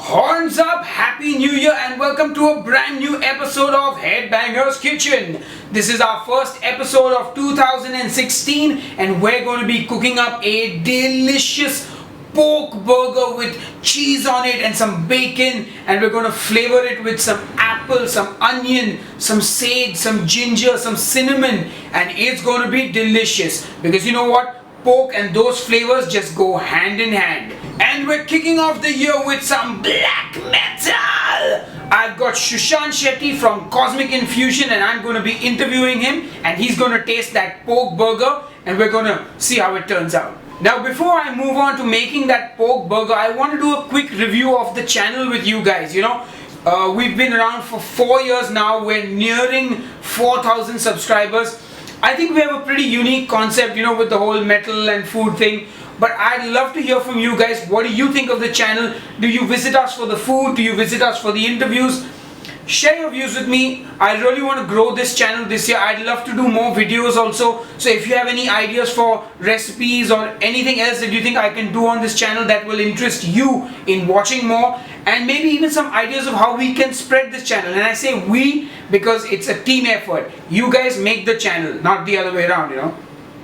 Horns up, Happy New Year and welcome to a brand new episode of Headbanger's Kitchen. This is our first episode of 2016 and we're going to be cooking up a delicious pork burger with cheese on it and some bacon, and we're going to flavor it with some apple, some onion, some sage, some ginger, some cinnamon, and it's going to be delicious because you know what? Pork and those flavors just go hand in hand. And we're kicking off the year with some black metal. I've got Sushan Shetty from Cosmic Infusion and I'm going to be interviewing him and he's going to taste that pork burger and we're going to see how it turns out. Now before I move on to making that pork burger, I want to do a quick review of the channel with you guys. We've been around for 4 years now. We're nearing 4,000 subscribers. I think we have a pretty unique concept, with the whole metal and food thing. But I'd love to hear from you guys. What do you think of the channel? Do you visit us for the food? Do you visit us for the interviews? Share your views with me. I really want to grow this channel this year. I'd love to do more videos also. So if you have any ideas for recipes or anything else that you think I can do on this channel that will interest you in watching more, and maybe even some ideas of how we can spread this channel. And I say we because it's a team effort. You guys make the channel, not the other way around,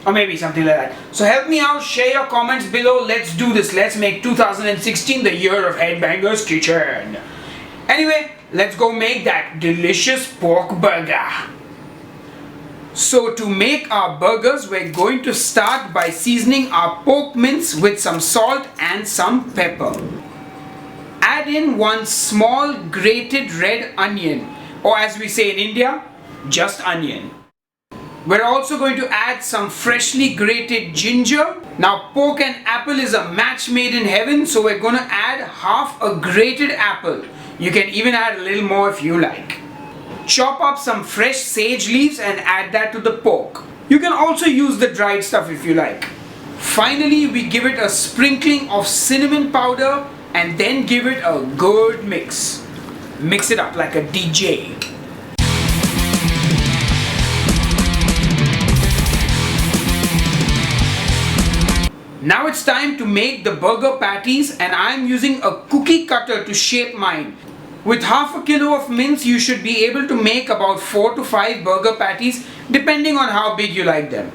or maybe something like that. So help me out, share your comments below. Let's do this. Let's make 2016 the year of Headbanger's Kitchen. Anyway, let's go make that delicious pork burger. So to make our burgers, we're going to start by seasoning our pork mince with some salt and some pepper. Add in one small grated red onion, or as we say in India, just onion. We're also going to add some freshly grated ginger. Now pork and apple is a match made in heaven, so we're going to add half a grated apple. You can even add a little more if you like. Chop up some fresh sage leaves and add that to the pork. You can also use the dried stuff if you like. Finally, we give it a sprinkling of cinnamon powder and then give it a good mix. Mix it up like a DJ. Now it's time to make the burger patties and I'm using a cookie cutter to shape mine. With half a kilo of mince, you should be able to make about 4 to 5 burger patties depending on how big you like them.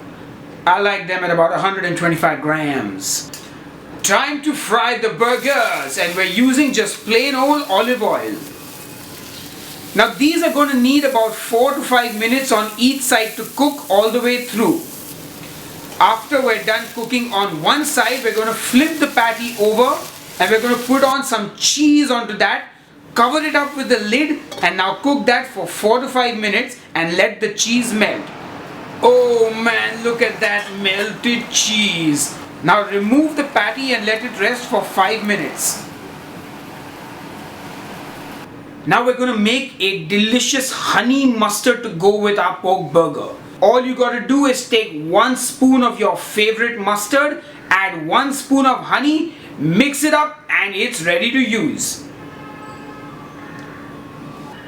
I like them at about 125 grams. Time to fry the burgers and we're using just plain old olive oil. Now these are going to need about 4 to 5 minutes on each side to cook all the way through. After we're done cooking on one side, we're going to flip the patty over and we're going to put on some cheese onto that. Cover it up with the lid and now cook that for 4 to 5 minutes and let the cheese melt. Oh man, look at that melted cheese. Now remove the patty and let it rest for 5 minutes. Now we're going to make a delicious honey mustard to go with our pork burger. All you got to do is take 1 spoon of your favorite mustard, add 1 spoon of honey, mix it up and it's ready to use.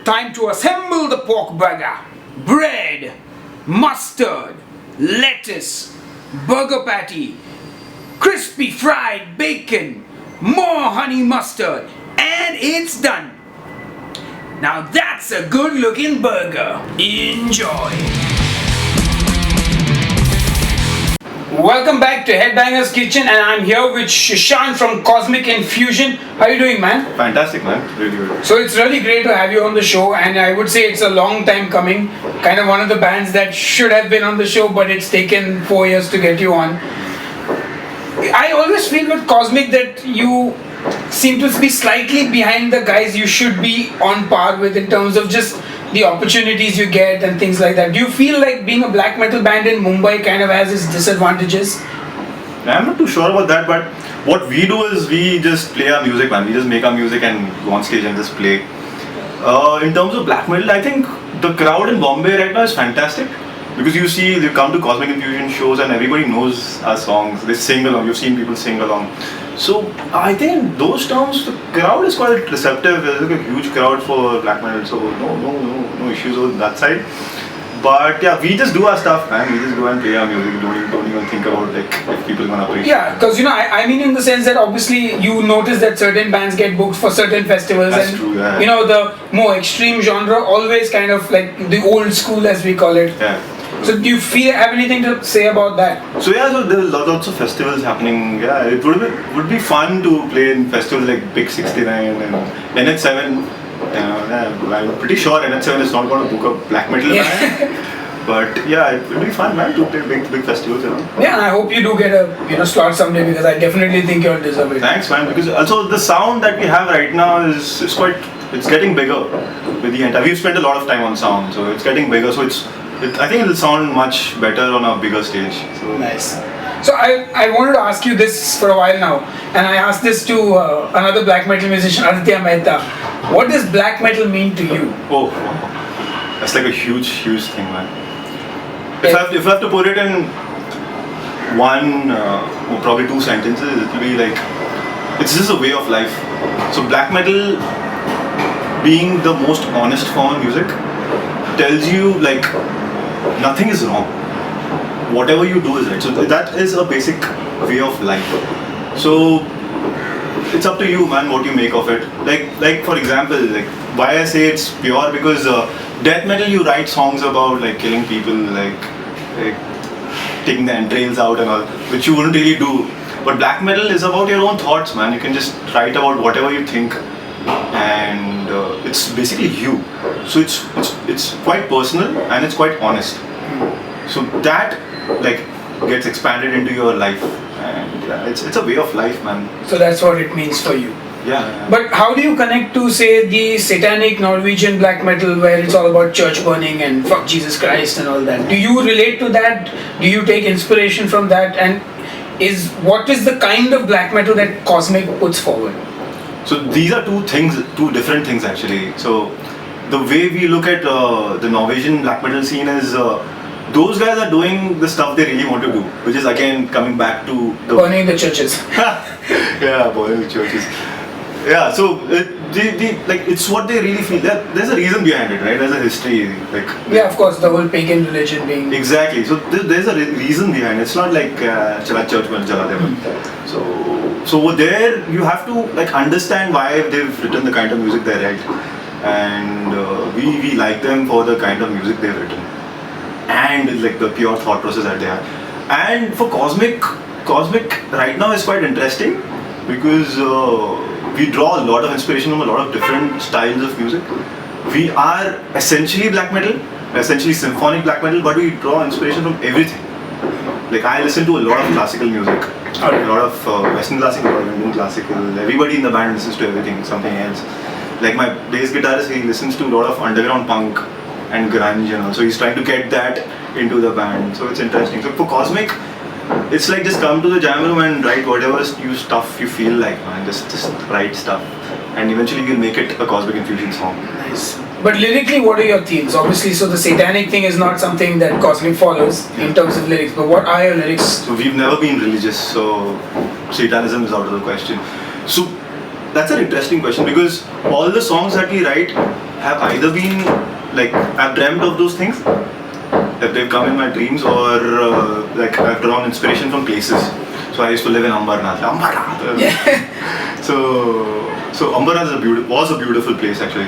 Time to assemble the pork burger. Bread, mustard, lettuce, burger patty, crispy fried bacon, more honey mustard, and it's done. Now that's a good looking burger. Enjoy. Welcome back to Headbanger's Kitchen and I'm here with Sushan from Cosmic Infusion. How are you doing, man? Fantastic, man. Really good. So it's really great to have you on the show and I would say it's a long time coming. Kind of one of the bands that should have been on the show but it's taken 4 years to get you on. I always feel with Cosmic that you seem to be slightly behind the guys you should be on par with in terms of just the opportunities you get and things like that. Do you feel like being a black metal band in Mumbai kind of has its disadvantages? I'm not too sure about that, but what we do is we just play our music, man. We just make our music and go on stage and just play. In terms of black metal, I think the crowd in Bombay right now is fantastic. Because you see, they come to Cosmic Infusion shows and everybody knows our songs. They sing along. You've seen people sing along. So I think in those terms, the crowd is quite receptive. There's like a huge crowd for black metal, so no issues on that side. But yeah, we just do our stuff, man. We just go and play our music. Don't even think about like if people are gonna appreciate. Yeah, because I mean in the sense that obviously you notice that certain bands get booked for certain festivals, That's and true, yeah. the more extreme genre always kind of like the old school as we call it. Yeah. So do you have anything to say about that? So yeah, so there's lots of festivals happening. Yeah, it would be fun to play in festivals like Big 69 and NH7. I'm pretty sure NH7 is not going to book a black metal band. But yeah, it would be fun, man, to play big festivals, Yeah, and I hope you do get a slot someday, because I definitely think you'll deserve it. Thanks, man. Because also the sound that we have right now is it's getting bigger with the entire. We've spent a lot of time on sound, so it's getting bigger. So I think it'll sound much better on a bigger stage. So. Nice. So I wanted to ask you this for a while now, and I asked this to another black metal musician, Aditya Mehta. What does black metal mean to you? Oh, that's like a huge thing, man. If I have to put it in one, or probably two sentences, it will be like, it's just a way of life. So black metal, being the most honest form of music, tells you like nothing is wrong. Whatever you do is right. So that is a basic way of life. So it's up to you, man, what you make of it. Like for example, like why I say it's pure, because death metal, you write songs about like killing people, like taking the entrails out and all, which you wouldn't really do. But black metal is about your own thoughts, man. You can just write about whatever you think, and it's basically you. So it's quite personal and it's quite honest. So that like gets expanded into your life, and yeah, it's a way of life, man. So that's what it means for you. Yeah. But how do you connect to, say, the satanic Norwegian black metal, where it's all about church burning and fuck Jesus Christ and all that? Do you relate to that? Do you take inspiration from that? And what is the kind of black metal that Cosmic puts forward? So these are two different things actually. So the way we look at the Norwegian black metal scene is those guys are doing the stuff they really want to do, which is again coming back to burning the churches. Yeah, burning the churches. Yeah, so it's what they really feel. There's a reason behind it, right? There's a history, like. Yeah, of course, the whole pagan religion being. Exactly. So there's a reason behind it. It's not like chala church mein chala deva. So over there you have to like understand why they've written the kind of music they write, and we like them for the kind of music they've written, and like the pure thought process that they have. And for Cosmic right now is quite interesting, because we draw a lot of inspiration from a lot of different styles of music. We are essentially black metal, essentially symphonic black metal, but we draw inspiration from everything. Like I listen to a lot of classical music, a lot of Western classical, a lot of Indian classical. Everybody in the band listens to everything, something else. Like my bass guitarist, he listens to a lot of underground punk and grunge, and so he's trying to get that into the band. So it's interesting. So for Cosmic, it's like just come to the jam room and write whatever stuff you feel like, man. Just write stuff, and eventually you'll make it a Cosmic Infusion song. Nice. But lyrically, what are your themes? Obviously, so the satanic thing is not something that Cosmic follows in terms of lyrics. But what are your lyrics? So we've never been religious, so Satanism is out of the question. So that's an interesting question, because all the songs that we write have either been like I've dreamt of those things, that they've come in my dreams, or like I've drawn inspiration from places. So I used to live in Ambarnath. Yeah. So Ambarnath was a beautiful place actually,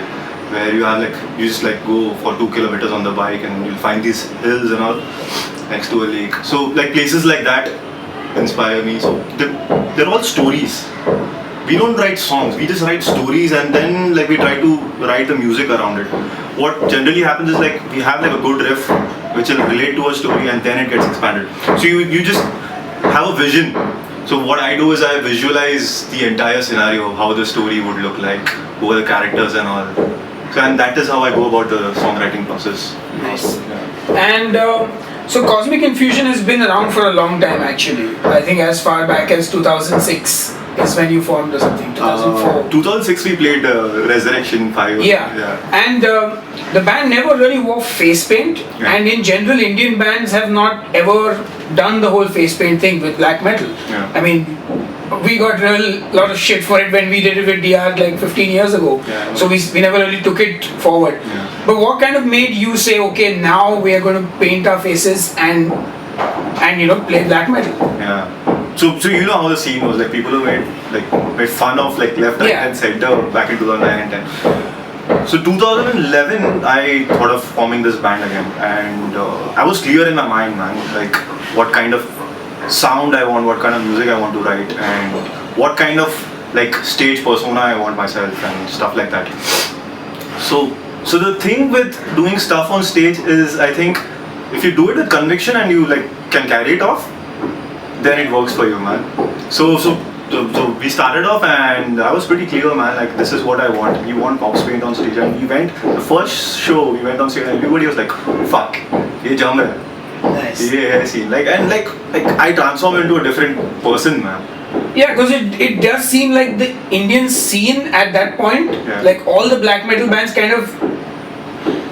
where you just like go for 2 kilometers on the bike and you'll find these hills and all next to a lake. So like places like that inspire me. So they're all stories. We don't write songs, we just write stories, and then like we try to write the music around it. What generally happens is like we have like a good riff which will relate to a story, and then it gets expanded. So you just have a vision. So what I do is I visualize the entire scenario of how the story would look like, who are the characters and all. So, and that is how I go about the songwriting process. Nice. And so Cosmic Infusion has been around for a long time actually. I think as far back as 2006 is when you formed or something, 2004. 2006 we played Resurrection 5. Yeah. And the band never really wore face paint, and in general Indian bands have not ever done the whole face paint thing with black metal. Yeah. I mean, we got real lot of shit for it when we did it with DR like 15 years ago. Yeah, so we never really took it forward. Yeah. But what kind of made you say, okay, now we are going to paint our faces and play black metal? Yeah. So you know how the scene was, like people who made fun of like left, right, and center back in 2009 and 10. So 2011, I thought of forming this band again, and I was clear in my mind, man, like what kind of sound I want, what kind of music I want to write, and what kind of like stage persona I want myself and stuff like that. So the thing with doing stuff on stage is, I think if you do it with conviction and you like can carry it off, then it works for you, man. So we started off and I was pretty clear, man, like this is what I want. We want Pops Paint on stage, and the first show we went on stage and everybody was like, fuck, ye jam hai. Nice. Yeah, see, like I transform into a different person, man. Yeah, because it does seem like the Indian scene at that point, like all the black metal bands kind of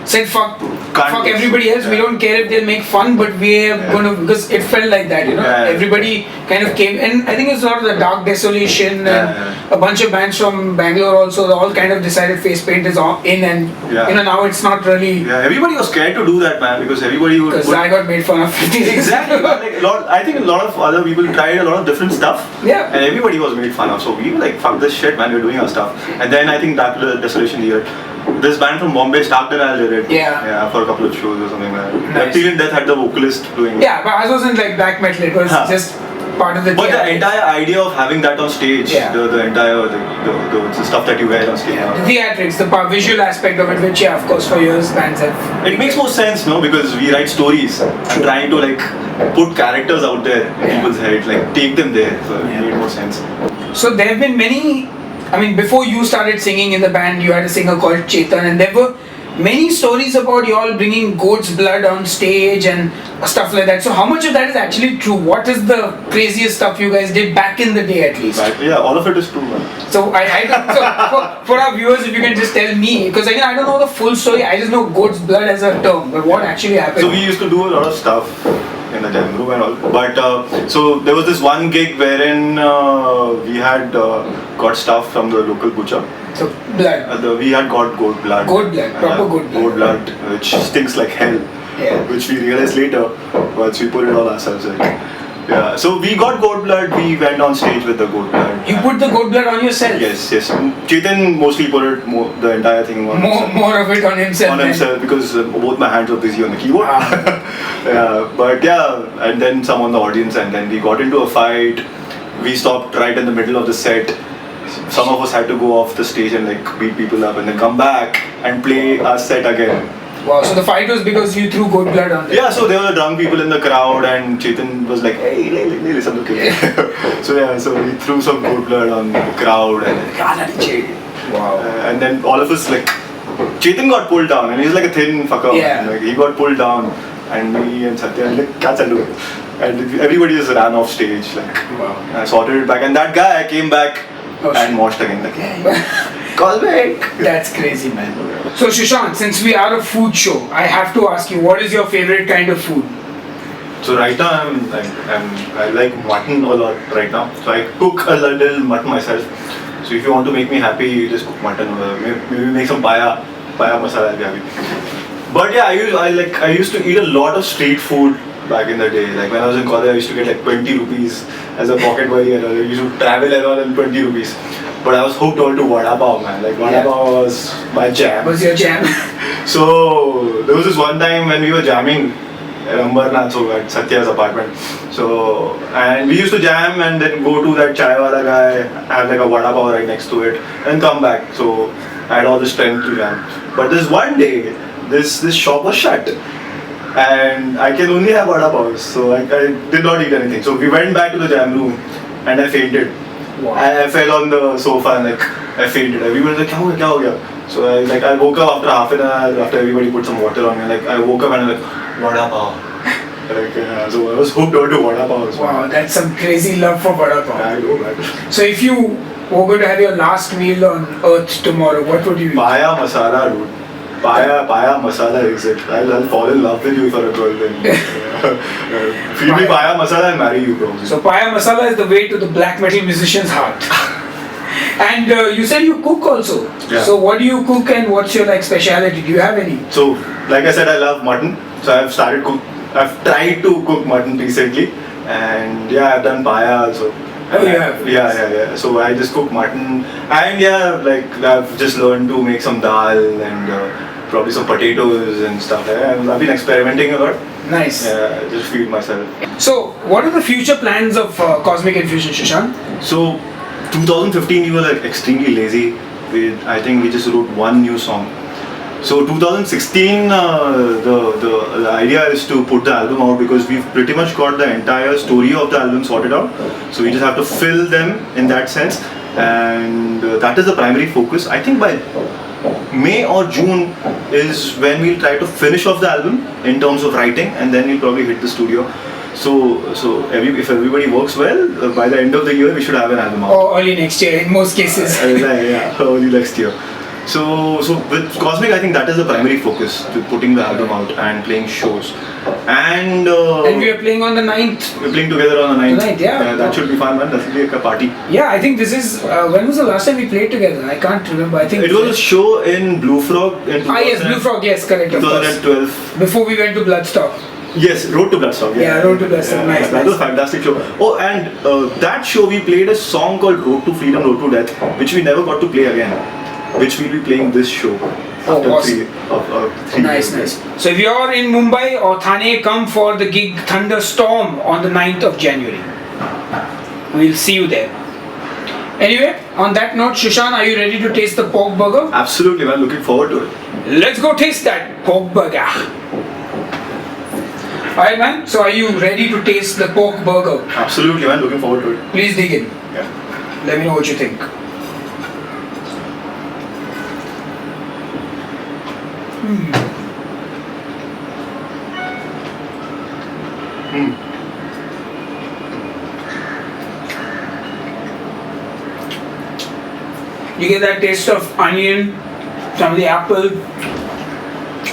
said fuck everybody else. We don't care if they make fun, but we are going to, because it felt like that, everybody kind of came, and I think it's sort of the Dark Desolation and a bunch of bands from Bangalore also, they all kind of decided face paint is in, and now it's not really. Yeah, everybody was scared to do that, man, because everybody would. Because I got made fun of. Exactly. I think a lot of other people tried a lot of different stuff. Yeah. And everybody was made fun of. So we were like, fuck this shit, man, we're doing our stuff. And then I think Dark Desolation here. This band from Bombay, Stark and I did it. Yeah, for a couple of shows or something like that. Nice. Till in Death had the vocalist doing it. Yeah, but I wasn't like black metal, it was just part of the. But the entire idea of having that on stage, the entire the stuff that you wear on stage. The theatrics, the visual aspect of it, which of course for years bands have. It makes more sense, no? Because we write stories. I'm trying to like put characters out there in people's heads, like take them there. So it made more sense. So there have been many. I mean, before you started singing in the band, you had a singer called Chetan, and there were many stories about you all bringing goat's blood on stage and stuff like that. So how much of that is actually true? What is the craziest stuff you guys did back in the day, at least? Right. Yeah, all of it is true, man. So for our viewers, if you can just tell me, because again I don't know the full story. I just know goat's blood as a term, but what actually happened? So we used to do a lot of stuff in the jam room and all. But so there was this one gig wherein we had got stuff from the local butcher. So blood. We had got goat blood. Goat blood, proper goat blood. Goat blood, which stinks like hell. Yeah. Which we realized later once we put it on ourselves. Yeah. So we got goat blood. We went on stage with the goat blood. You put the goat blood on yourself? Yes. Chetan mostly put it the entire thing on himself. More of it on himself. On himself, because both my hands were busy on the keyboard. And then some on the audience, and then we got into a fight. We stopped right in the middle of the set. Some of us had to go off the stage and like beat people up, and then come back and play our set again. Wow, so the fight was because you threw goat blood on them? Yeah, so there were drunk people in the crowd, and Chetan was like, hey, listen, okay. So he threw some goat blood on the crowd, and wow. And then all of us, like, Chetan got pulled down, and he's like a thin fucker. Yeah. Like, he got pulled down, and me and Satya, and like, catch and do it. And everybody just ran off stage, like, I sorted it back, and that guy came back and moshed again, like, hey, Cosmic! That's crazy, man. So Sushan, since we are a food show, I have to ask you, what is your favorite kind of food? So right now I like mutton a lot right now. So I cook a little mutton myself. So if you want to make me happy, you just cook mutton. Maybe make some paya masala. I'll be happy. But yeah, I used to eat a lot of street food back in the day. Like when I was in college, I used to get like 20 rupees as a pocket money, and I used to travel around in 20 rupees. But I was hooked on to vada pav, man. Like vada pav was my jam. What's your jam? So there was this one time when we were jamming at Ambarnath, so at Satya's apartment. So, and we used to jam and then go to that chai wala guy, have like a vada pav right next to it, and come back. So I had all the strength to jam. But this one day, this shop was shut, and I can only have vada pavs. So I did not eat anything. So we went back to the jam room, and I fainted. Wow. I fell on the sofa and like I fainted. Everyone was like, kya ho gaya? So I woke up after half an hour after everybody put some water on me. Like I woke up and I was like, vada pav. So I was hooked on to vada pav as well. Wow, that's some crazy love for vada pav. I know, man. So if you were going to have your last meal on earth tomorrow, what would you eat? Paya masala, dude. Paya masala is it. I'll fall in love with you for a girl then. Feed me paya masala and marry you, bro. So paya masala is the way to the black metal musician's heart. And you said you cook also. Yeah. So what do you cook and what's your like speciality? Do you have any? So, like I said, I love mutton. So I've tried to cook mutton recently, and yeah, I've done paya also. Oh, you have? Yeah. So I just cook mutton, and yeah, like I've just learned to make some dal and probably some potatoes and stuff. I've been experimenting a lot. Nice. Yeah, just feed myself. So, what are the future plans of Cosmic Infusion, Sushan? So, 2015 we were like extremely lazy. I think we just wrote one new song. So 2016, the idea is to put the album out because we've pretty much got the entire story of the album sorted out. So we just have to fill them in that sense, and that is the primary focus. I think by May or June is when we'll try to finish off the album in terms of writing, and then we'll probably hit the studio. So if everybody works well, by the end of the year we should have an album out. Or early next year in most cases. Yeah, early next year. So with Cosmic, I think that is the primary focus, to putting the album out and playing shows. And we are playing on the 9th. We're playing together on the 9th. The 9th, yeah. That should be fun, man. That should be like a party. Yeah, I think this is, when was the last time we played together? I can't remember. I think it was a show in Blue Frog in yes, Blue Frog, yes, correct. 2012. Before we went to Bloodstock. Yes, Road to Bloodstock. Yeah, Road to Bloodstock. Nice. That was a fantastic show. Oh, and that show we played a song called Road to Freedom, Road to Death, which we never got to play again, which we'll be playing this show. After awesome. three Nice. So if you're in Mumbai or Thane, come for the gig Thunderstorm on the 9th of January. We'll see you there. Anyway, on that note, Sushan, are you ready to taste the pork burger? Absolutely, man. Looking forward to it. Let's go taste that pork burger. Alright, man. So are you ready to taste the pork burger? Absolutely, man. Looking forward to it. Please dig in. Yeah. Let me know what you think. You get that taste of onion, some of the apple.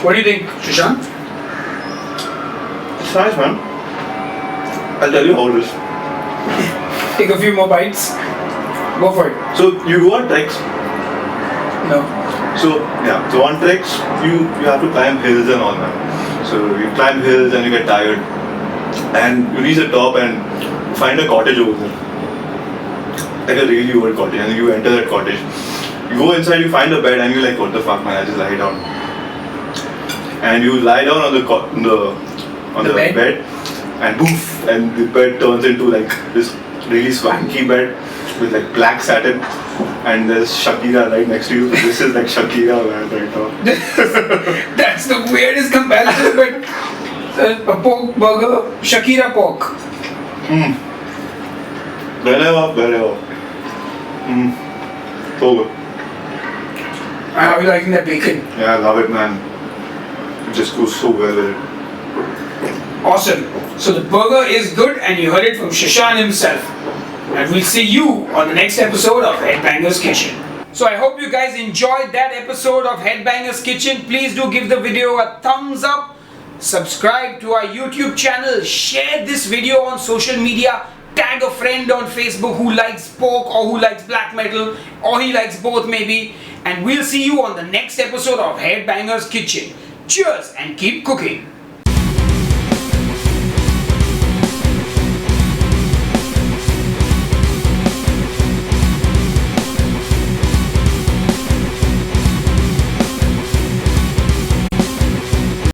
What do you think, Sushan? It's nice, man. I'll tell you how it is. Take a few more bites. Go for it. So you go on treks. No. So on treks you have to climb hills and all that. So you climb hills and you get tired, and you reach the top and find a cottage over there, like a really old cottage, and you enter that cottage. You go inside, you find a bed, and you're like, what the fuck, man? I just lie down. And you lie down on the bed, and poof, and the bed turns into like this really swanky bed with like black satin, and there's Shakira right next to you. This is like Shakira, man, right now. That's the weirdest comparison, but a pork burger, Shakira pork. Very. So good. How are you liking that bacon? Yeah, I love it, man. It just goes so well with it. Awesome. So the burger is good, and you heard it from Sushan himself. And we'll see you on the next episode of Headbanger's Kitchen. So I hope you guys enjoyed that episode of Headbanger's Kitchen. Please do give the video a thumbs up. Subscribe to our YouTube channel. Share this video on social media. Tag a friend on Facebook who likes pork or who likes black metal, or he likes both maybe. And we'll see you on the next episode of Headbanger's Kitchen. Cheers and keep cooking.